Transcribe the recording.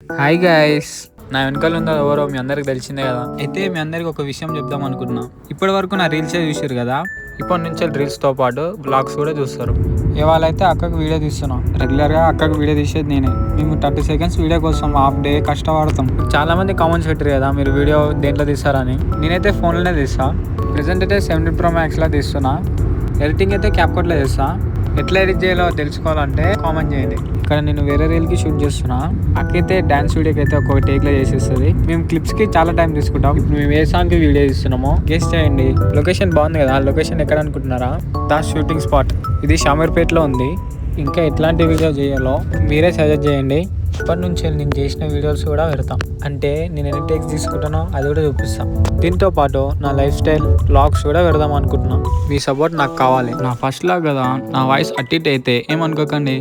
Hi guys, నా వెనకాల ఉందో ఎవరో మీ అందరికి తెలిసిందే కదా. అయితే మీ అందరికి ఒక విషయం చెప్దాం అనుకుంటున్నా. ఇప్పటి వరకు నా రీల్సే చూసారు కదా, ఇప్పటి నుంచి రీల్స్తో పాటు బ్లాగ్స్ కూడా చూస్తారు. ఇవాళ అయితే అక్కకు వీడియో తీస్తున్నాం. రెగ్యులర్గా అక్కకు వీడియో తీసేది నేనే. మేము 30 సెకండ్స్ వీడియో కోసం హాఫ్ డే కష్టపడతాం. చాలా మంది కామెంట్స్ పెట్టారు కదా మీరు వీడియో దేంట్లో తీస్తారని. నేనైతే ఫోన్లోనే తీస్తా. ప్రెసెంట్ అయితే 17 Pro Maxలో తీస్తున్నా. ఎడిటింగ్ అయితే క్యాప్కట్లో చేస్తా. ఎట్లా ఎడిట్ చేయాలో తెలుసుకోవాలంటే కామెంట్ చేయండి. ఇక్కడ నేను వేరే రీల్కి షూట్ చేస్తున్నా. అక్కైతే డాన్స్ వీడియోకి అయితే ఒక టేక్లో చేసేస్తుంది. మేము క్లిప్స్కి చాలా టైం తీసుకుంటాం. ఇప్పుడు మేము ఏ సాంగ్కి వీడియో తీస్తున్నామో గెస్ చేయండి. లొకేషన్ బాగుంది కదా, లొకేషన్ ఎక్కడ అనుకుంటున్నారా? దా షూటింగ్ స్పాట్ ఇది షామీర్పేటలో ఉంది. ఇంకా ఎట్లాంటి వీడియో చేయాలో మీరే సజెస్ట్ చేయండి. ఇప్పటి నుంచి నేను చేసిన వీడియోస్ కూడా పెడతాం. అంటే నేను ఎన్ని టేక్స్ తీసుకుంటానో అది కూడా చూపిస్తాను. దీంతో పాటు నా లైఫ్ స్టైల్ వ్లాగ్స్ కూడా పెడదాం అనుకుంటున్నాను. మీ సపోర్ట్ నాకు కావాలి. నా ఫస్ట్ లాగ్ కదా, నా వాయిస్ అట్టిట్ అయితే ఏమనుకోకండి.